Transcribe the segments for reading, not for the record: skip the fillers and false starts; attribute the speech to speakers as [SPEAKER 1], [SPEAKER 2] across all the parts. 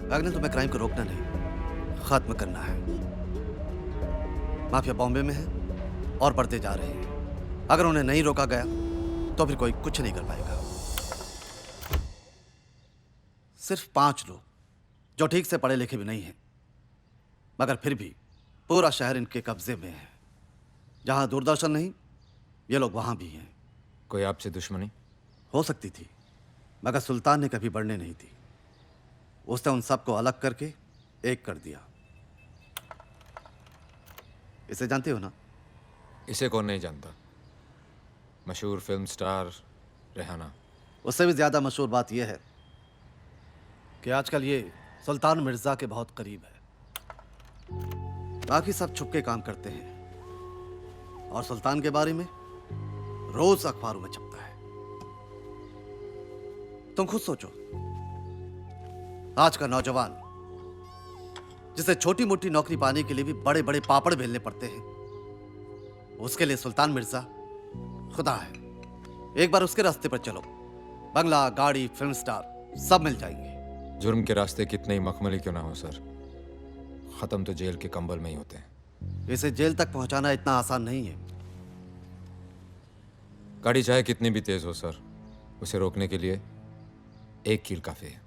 [SPEAKER 1] अगले तुम्हें क्राइम को रोकना नहीं, खत्म करना है। माफिया बॉम्बे में है और बढ़ते जा रहे हैं। अगर उन्हें नहीं रोका गया तो फिर कोई कुछ नहीं कर पाएगा। सिर्फ 5 लोग जो ठीक से पढ़े लिखे भी नहीं हैं, मगर फिर भी पूरा शहर इनके कब्जे में है। जहां दूरदर्शन नहीं, ये लोग वहां भी हैं।
[SPEAKER 2] कोई आपसे दुश्मनी?
[SPEAKER 1] हो सकती थी, मगर सुल्तान ने कभी बढ़ने नहीं दी। उसने उन सबको अलग करके एक कर दिया। इसे जानते हो ना?
[SPEAKER 2] इसे कौन नहीं जानता? मशहूर फिल्म स्टार रेहाना।
[SPEAKER 1] उससे भी ज्यादा मशहूर बात यह है कि आजकल ये सुल्तान मिर्जा के बहुत करीब है। बाकी सब छुप के काम करते हैं और सुल्तान के बारे में रोज अखबारों में छपता है। तुम खुद सोचो, आज का नौजवान जिसे छोटी मोटी नौकरी पाने के लिए भी बड़े बड़े पापड़ बेलने पड़ते हैं, उसके लिए सुल्तान मिर्जा खुदा है। एक बार उसके रास्ते पर चलो, बंगला, गाड़ी, फिल्म स्टार सब मिल जाएंगे।
[SPEAKER 2] जुर्म के रास्ते कितने ही मखमली क्यों ना हो सर, खत्म तो जेल के कंबल में ही होते हैं।
[SPEAKER 1] इसे जेल तक पहुंचाना इतना आसान नहीं है।
[SPEAKER 2] गाड़ी चाहे कितनी भी तेज हो सर, उसे रोकने के लिए एक कील काफी है।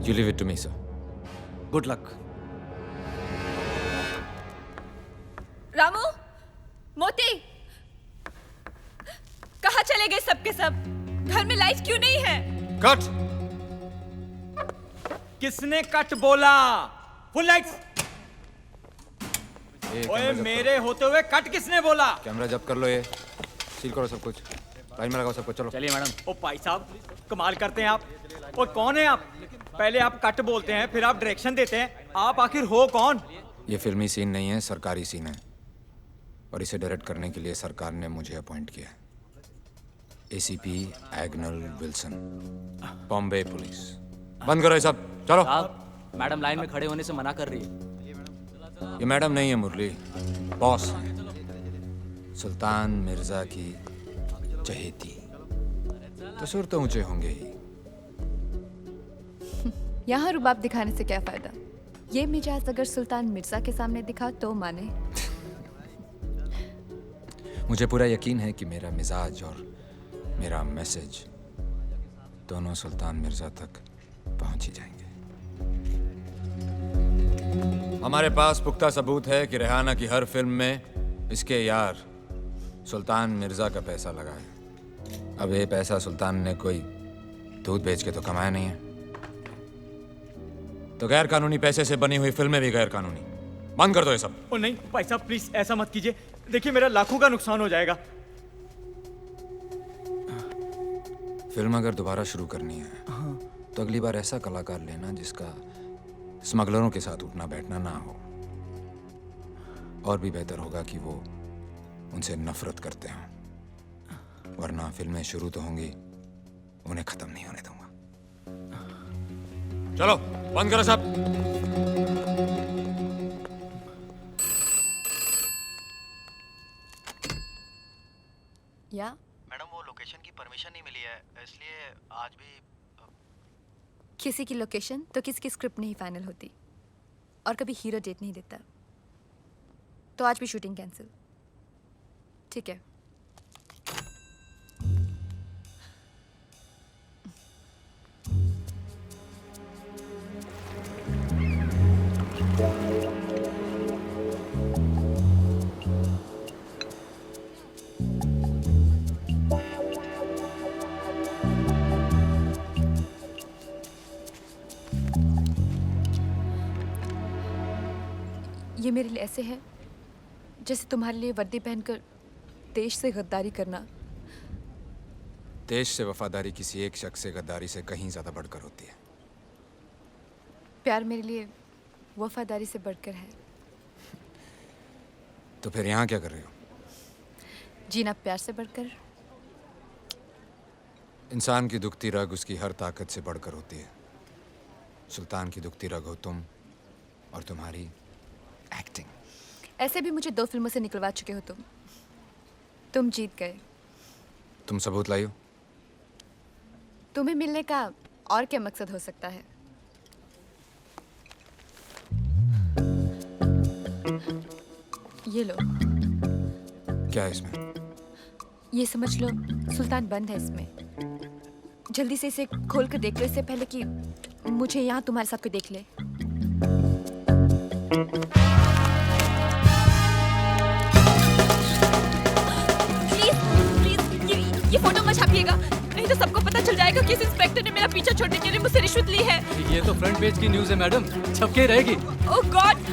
[SPEAKER 2] You leave it to me, sir.
[SPEAKER 1] Good luck.
[SPEAKER 3] Ramu, मोती, कहाँ चले गए सबके सब? घर में लाइट क्यों नहीं है?
[SPEAKER 2] कट!
[SPEAKER 4] किसने कट बोला? Full lights. ओए,
[SPEAKER 2] जब्त
[SPEAKER 4] मेरे होते हुए कट किसने बोला?
[SPEAKER 2] कैमरा जब्त कर लो, ये सील करो सब कुछ, लाइन में लगाओ सबको। चलो
[SPEAKER 4] चलिए मैडम। ओ भाई साहब, कमाल करते हैं आप। ओ कौन है आप? पहले आप कट बोलते हैं, फिर आप डायरेक्शन देते हैं। आप आखिर हो कौन?
[SPEAKER 2] ये फिल्मी सीन नहीं है, सरकारी सीन है, और इसे डायरेक्ट करने के लिए सरकार ने मुझे अपॉइंट किया है। ACP Agnel Wilson, Bombay police. बंद करो ये सब, चलो।
[SPEAKER 5] आप मैडम लाइन में खड़े होने से मना कर रही है।
[SPEAKER 2] ये मैडम नहीं है मुरली, बॉस है। सुल्तान मिर्जा की चहेती, तो सुर तो ऊंचे होंगे ही।
[SPEAKER 6] यहाँ रुबाब दिखाने से क्या फायदा? ये मिजाज अगर सुल्तान मिर्जा के सामने दिखा तो माने।
[SPEAKER 2] मुझे पूरा यकीन है कि मेरा मिजाज और मेरा मैसेज दोनों सुल्तान मिर्जा तक पहुंच ही जाएंगे। हमारे पास पुख्ता सबूत है कि रेहाना की हर फिल्म में इसके यार सुल्तान मिर्जा का पैसा लगा है। अब ये पैसा सुल्तान ने कोई दूध बेच के तो कमाया नहीं है, तो गैर कानूनी पैसे से बनी हुई फिल्में भी गैर कानूनी। बंद कर दो ये सब।
[SPEAKER 4] ओ नहीं भाई साहब, प्लीज ऐसा मत कीजिए। देखिए मेरा लाखों का नुकसान हो जाएगा।
[SPEAKER 2] फिल्म अगर दोबारा शुरू करनी है तो अगली बार ऐसा कलाकार लेना जिसका स्मगलरों के साथ उठना बैठना ना हो। और भी बेहतर होगा कि वो उनसे नफरत करते हों, वरना फिल्में शुरू तो होंगी, उन्हें खत्म नहीं होने दूंगा। चलो बंद करो सब।
[SPEAKER 6] या
[SPEAKER 7] मैडम, वो लोकेशन की परमिशन नहीं मिली है, इसलिए आज भी
[SPEAKER 6] किसी की लोकेशन तो किसी की स्क्रिप्ट नहीं फाइनल होती, और कभी हीरो डेट नहीं देता। तो आज भी शूटिंग कैंसिल। ठीक है। ये मेरे लिए ऐसे है जैसे तुम्हारे लिए वर्दी पहनकर देश से गद्दारी करना।
[SPEAKER 2] देश से वफादारी किसी एक शख्स से गद्दारी से कहीं ज्यादा बढ़कर होती है।
[SPEAKER 6] प्यार मेरे लिए वफादारी से बढ़कर है।
[SPEAKER 2] तो फिर यहाँ क्या कर रहे हो?
[SPEAKER 6] जीना प्यार से बढ़कर।
[SPEAKER 2] इंसान की दुखती रग उसकी हर ताकत से बढ़कर होती है। सुल्तान की दुखती रग हो तुम, और तुम्हारी एक्टिंग।
[SPEAKER 6] ऐसे भी मुझे 2 फिल्मों से निकलवा चुके हो तुम जीत गए।
[SPEAKER 2] तुम सबूत लाइयो।
[SPEAKER 6] तुम्हें मिलने का और क्या मकसद हो सकता है? ये लो,
[SPEAKER 2] क्या है इसमें?
[SPEAKER 6] ये समझ लो सुल्तान बंद है इसमें। जल्दी से इसे खोल कर देख लो इससे पहले कि मुझे यहाँ तुम्हारे साथ कोई देख ले। प्लीज प्लीज ये फोटो मत छापिएगा, नहीं तो सबको पता चल जाएगा कि इस इंस्पेक्टर ने मेरा पीछा छोड़ने के लिए मुझसे रिश्वत ली है।
[SPEAKER 5] ये तो फ्रंट पेज की न्यूज़ है मैडम, छपके रहेगी।
[SPEAKER 6] ओह गॉड,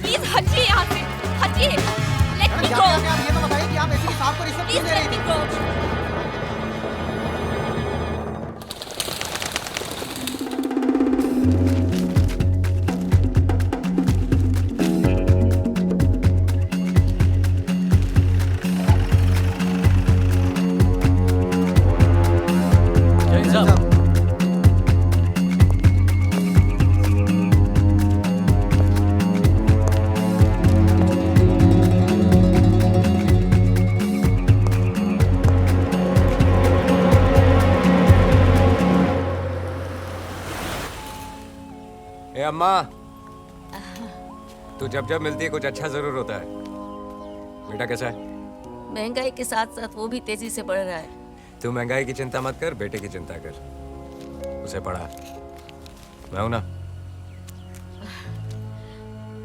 [SPEAKER 6] प्लीज हटिए यहाँ से, हटिए। लेट मी गो।
[SPEAKER 8] आप ये तो बताइए कि आप ऐसी साहब को रिश्वत क्यों
[SPEAKER 6] प्लीज
[SPEAKER 8] दे रही
[SPEAKER 6] लेट
[SPEAKER 8] थी?
[SPEAKER 6] मी गो।
[SPEAKER 5] जैन साहब,
[SPEAKER 9] ए अम्मा, तू जब जब मिलती है कुछ अच्छा जरूर होता है। बेटा कैसा है?
[SPEAKER 10] महंगाई के साथ साथ वो भी तेजी से बढ़ रहा है।
[SPEAKER 9] तू महंगाई की चिंता मत कर, बेटे की चिंता कर। उसे पढ़ा, मैं हूं ना।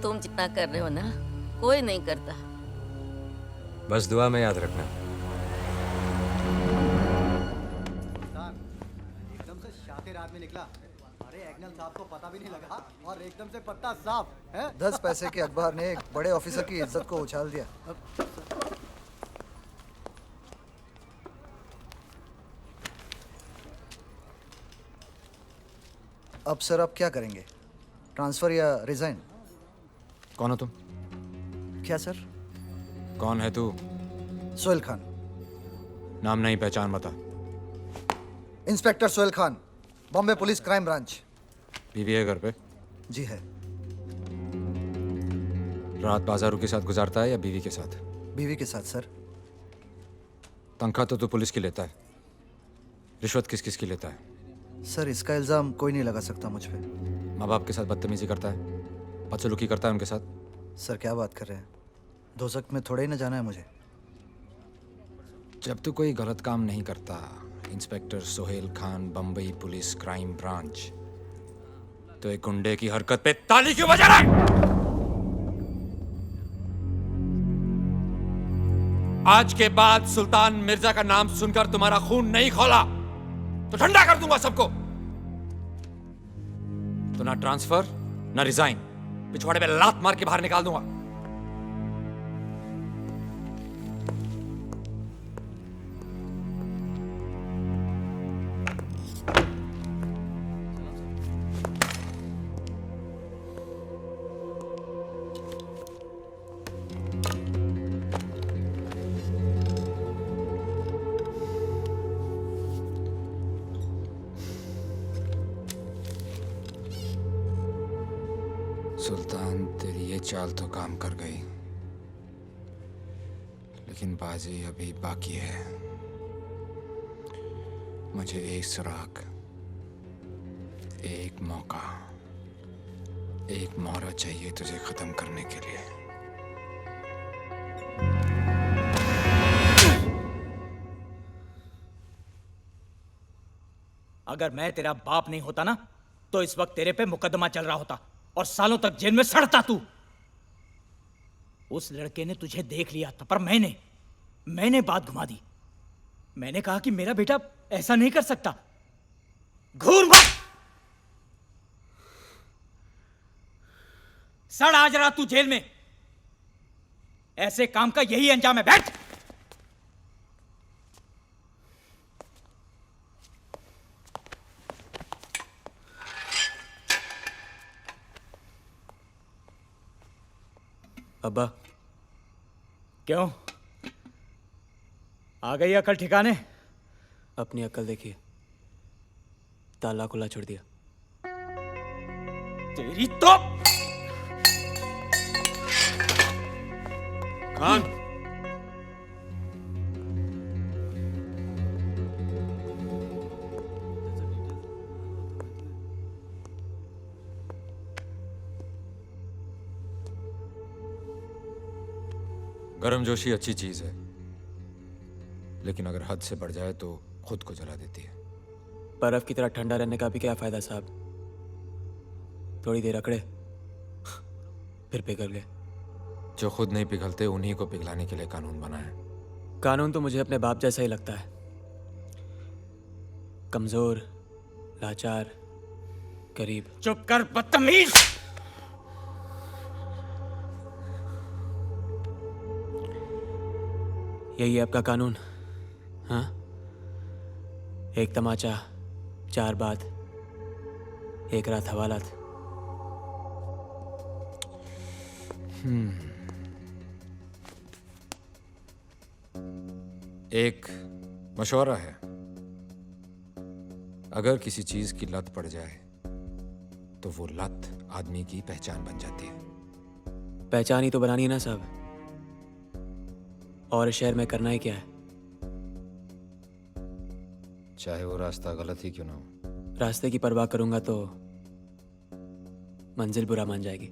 [SPEAKER 10] तुम जितना कर रहे हो ना, कोई नहीं करता।
[SPEAKER 9] बस दुआ में याद रखना।
[SPEAKER 8] एकदम से शातिर आदमी निकला। अरे एग्नल साहब को पता भी नहीं लगा और एकदम से पत्ता साफ है।
[SPEAKER 11] 10 पैसे के अखबार ने एक बड़े ऑफिसर की इज्जत को उछाल दिया। अब सर आप क्या करेंगे? ट्रांसफर या रिजाइन?
[SPEAKER 2] कौन हो तुम?
[SPEAKER 11] क्या सर?
[SPEAKER 2] कौन है तू?
[SPEAKER 11] सोहेल खान।
[SPEAKER 2] नाम नहीं, पहचान बता।
[SPEAKER 11] Inspector Sohail Khan, Bombay police crime branch.
[SPEAKER 2] बीवी है घर पे?
[SPEAKER 11] जी है।
[SPEAKER 2] रात बाजारू के साथ गुजारता है या बीवी के साथ?
[SPEAKER 11] बीवी के साथ सर।
[SPEAKER 2] तनख्वाह तो तू पुलिस की लेता है, रिश्वत किस किस की लेता है?
[SPEAKER 11] सर इसका इल्जाम कोई नहीं लगा सकता मुझ पे।
[SPEAKER 2] माँ बाप के साथ बदतमीजी करता है, बदसलूकी करता है उनके साथ?
[SPEAKER 11] सर क्या बात कर रहे हैं? दोजख में थोड़े ही ना जाना है मुझे।
[SPEAKER 2] जब तू कोई गलत काम नहीं करता, inspector Sohail Khan, Bombay police crime branch, तो एक गुंडे की हरकत पे ताली क्यों बजा रहा है? आज के बाद सुल्तान मिर्जा का नाम सुनकर तुम्हारा खून नहीं खौला तो ठंडा कर दूंगा सबको। तो ना ट्रांसफर ना रिजाइन, पिछवाड़े पे लात मार के बाहर निकाल दूंगा। सुल्तान तेरी ये चाल तो काम कर गई, लेकिन बाजी अभी बाकी है। मुझे एक सुराग, एक मौका, एक मोहरा चाहिए तुझे खत्म करने के लिए।
[SPEAKER 4] अगर मैं तेरा बाप नहीं होता ना, तो इस वक्त तेरे पे मुकदमा चल रहा होता और सालों तक जेल में सड़ता तू। उस लड़के ने तुझे देख लिया था, पर मैंने बात घुमा दी। मैंने कहा कि मेरा बेटा ऐसा नहीं कर सकता। घूर मत, सड़ आज रात तू जेल में। ऐसे काम का यही अंजाम है। बैठ।
[SPEAKER 5] अब्बा,
[SPEAKER 4] क्यों, आ गई अकल ठिकाने?
[SPEAKER 5] अपनी अक्ल देखिए, ताला खुला छोड़ दिया।
[SPEAKER 4] तेरी तो
[SPEAKER 2] खान, गर्मजोशी अच्छी चीज है, लेकिन अगर हद से बढ़ जाए तो खुद को जला देती है।
[SPEAKER 5] बर्फ की तरह ठंडा रहने का भी क्या फायदा साहब? थोड़ी देर अकड़े फिर पिघल गए।
[SPEAKER 2] जो खुद नहीं पिघलते उन्हीं को पिघलाने के लिए कानून बना है।
[SPEAKER 5] कानून तो मुझे अपने बाप जैसा ही लगता है, कमजोर, लाचार, गरीब।
[SPEAKER 4] चुप कर बदतमीज।
[SPEAKER 5] यही है आपका कानून? हाँ, एक तमाचा, 4 बात, 1 रात हवालात।
[SPEAKER 2] एक मशवरा है, अगर किसी चीज की लत पड़ जाए तो वो लत आदमी की पहचान बन जाती है।
[SPEAKER 5] पहचान ही तो बनानी है ना साहब, और इस शहर में करना ही क्या है?
[SPEAKER 2] चाहे वो रास्ता गलत ही क्यों ना हो।
[SPEAKER 5] रास्ते की परवाह करूंगा तो मंजिल बुरा मान जाएगी।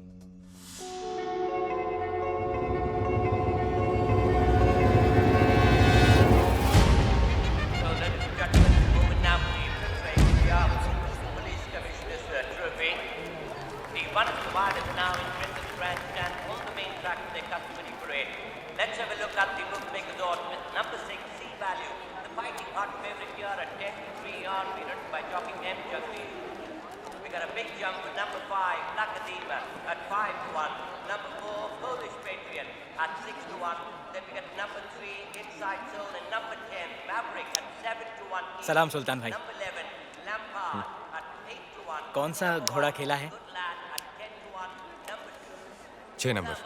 [SPEAKER 12] Let's have a look at the bookmaker's odds with number 6, C value. The fighting hot favorite here at 10 to 3 are beaten by jockey M. Jagdi. We got a big jump with number 5, Lakadeva at 5 to 1. Number 4, Polish Patriot at 6 to 1. Then we got number 3, Inside Zone, and number 10, Maverick at 7 to 1.
[SPEAKER 4] सलाम सुल्तान भाई।
[SPEAKER 12] Number 11, Lampard at 8 to 1.
[SPEAKER 4] कौन सा घोड़ा खेला है?
[SPEAKER 12] Good lad at 10 to 1. Number 2,
[SPEAKER 9] 6 number.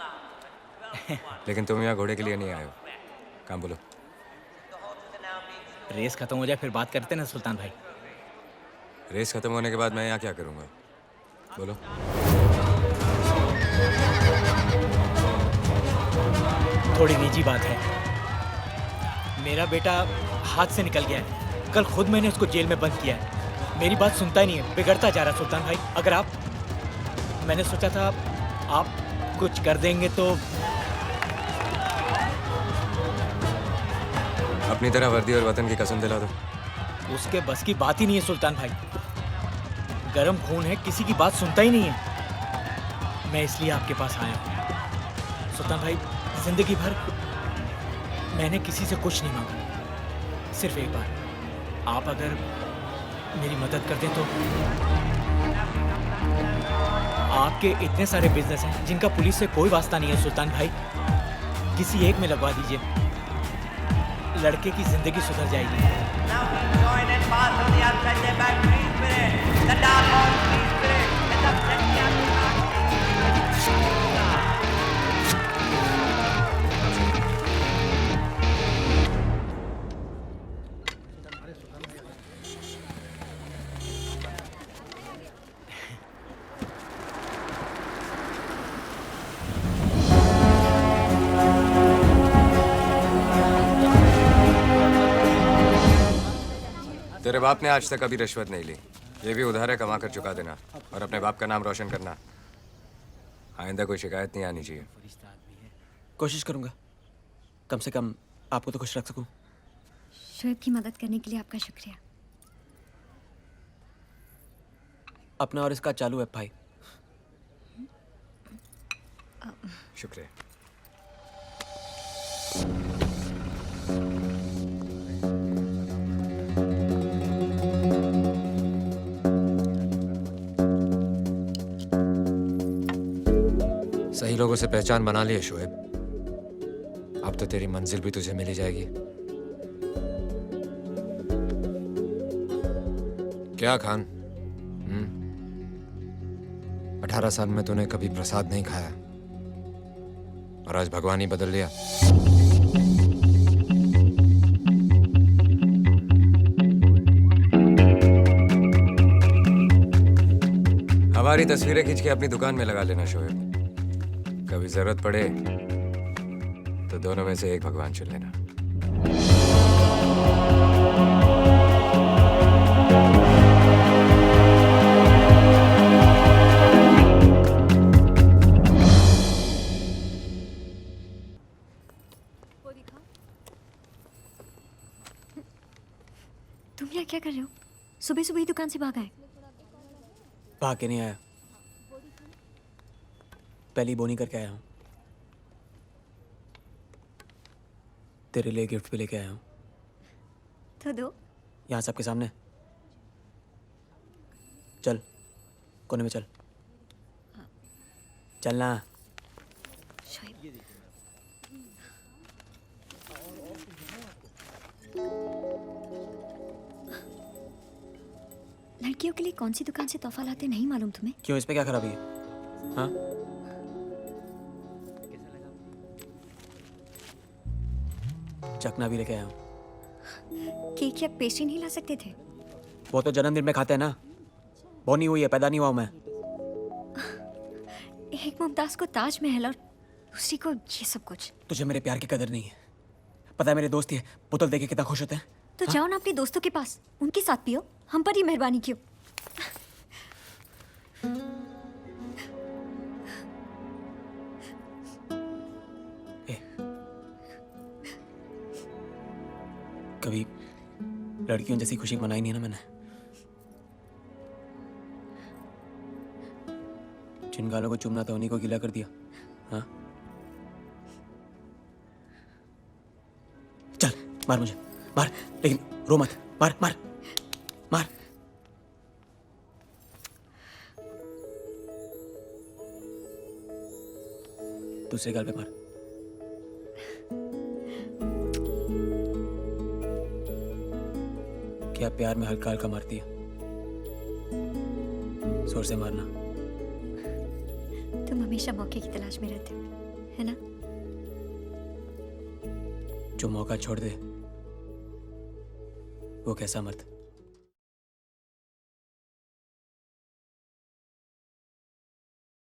[SPEAKER 9] लेकिन तुम यहाँ घोड़े के लिए नहीं आए हो, काम बोलो।
[SPEAKER 4] रेस खत्म हो जाए फिर बात करते ना सुल्तान भाई।
[SPEAKER 9] रेस खत्म होने के बाद मैं यहाँ क्या करूँगा, बोलो।
[SPEAKER 4] थोड़ी निजी बात है। मेरा बेटा हाथ से निकल गया है। कल खुद मैंने उसको जेल में बंद किया है। मेरी बात सुनता ही नहीं है, बिगड़ता जा रहा है सुल्तान भाई। अगर आप, मैंने सोचा था आप कुछ कर देंगे तो।
[SPEAKER 9] अपनी तरह वर्दी और वतन की कसम दिला दो।
[SPEAKER 4] उसके बस की बात ही नहीं है सुल्तान भाई। गरम खून है, किसी की बात सुनता ही नहीं है। मैं इसलिए आपके पास आया हूँ सुल्तान भाई। जिंदगी भर मैंने किसी से कुछ नहीं मांगा, सिर्फ एक बार आप अगर मेरी मदद कर दें तो। आपके इतने सारे बिजनेस हैं जिनका पुलिस से कोई वास्ता नहीं है सुल्तान भाई। किसी एक में लगवा दीजिए, लड़के की जिंदगी सुधर जाएगी।
[SPEAKER 9] तेरे बाप ने आज तक कभी रिश्वत नहीं ली। ये भी उधार है, कमा कर चुका देना और अपने बाप का नाम रोशन करना। आइंदा कोई शिकायत नहीं आनी चाहिए।
[SPEAKER 5] कोशिश करूंगा, कम से कम आपको तो खुश रख सकूं।
[SPEAKER 13] शोएब की मदद करने के लिए आपका शुक्रिया।
[SPEAKER 5] अपना और इसका चालू है भाई।
[SPEAKER 9] शुक्रिया।
[SPEAKER 2] सही लोगों से पहचान बना लिए शोएब, अब तो तेरी मंजिल भी तुझे मिल ही जाएगी। क्या खान, 18 साल में तूने कभी प्रसाद नहीं खाया और आज भगवान ही बदल लिया।
[SPEAKER 9] हमारी तस्वीरें खींच के अपनी दुकान में लगा लेना शोएब। कभी जरूरत पड़े तो दोनों में से एक भगवान चुन लेना।
[SPEAKER 13] सुबह सुबह ही दुकान से भागा है।
[SPEAKER 5] भाग के नहीं आया, पहली बोनी करके आया हूँ। तेरे लिए गिफ्ट भी लेके आया हूँ।
[SPEAKER 13] तो दो।
[SPEAKER 5] यहाँ सबके सामने। चल कोने में चल, चलना।
[SPEAKER 13] शोएब, लड़कियों के लिए कौन सी दुकान से तोहफा लाते नहीं मालूम तुम्हें?
[SPEAKER 5] क्यों, इस पे क्या खराबी है? हाँ, चखना भी लेके आया हूँ।
[SPEAKER 13] केक या पेस्ट्री नहीं ला सकते थे?
[SPEAKER 5] वो तो जन्मदिन में खाते हैं ना, बोनी हुई है, पैदा नहीं हुआ हूं मैं।
[SPEAKER 13] एक मुमताज को ताजमहल और दूसरी को ये सब कुछ।
[SPEAKER 5] तुझे मेरे प्यार की कदर नहीं है। पता है मेरे दोस्त ही बोतल देके कितना खुश होते हैं।
[SPEAKER 13] तो जाओ ना अपने दोस्तों के पास, उनके साथ पियो, हम पर ही मेहरबानी क्यों?
[SPEAKER 5] कभी लड़कियों जैसी खुशी मनाई नहीं ना मैंने। जिन गालों को चूमना था उन्हीं को गीला कर दिया। हाँ, चल मार मुझे, मार, लेकिन रो मत। मार मार मार। दूसरे गाल पे मार। क्या प्यार में हल्का हल्का मारती है? जोर से मारना।
[SPEAKER 13] तुम हमेशा मौके की तलाश में रहते हो, है ना?
[SPEAKER 5] जो मौका छोड़ दे वो कैसा मर्द।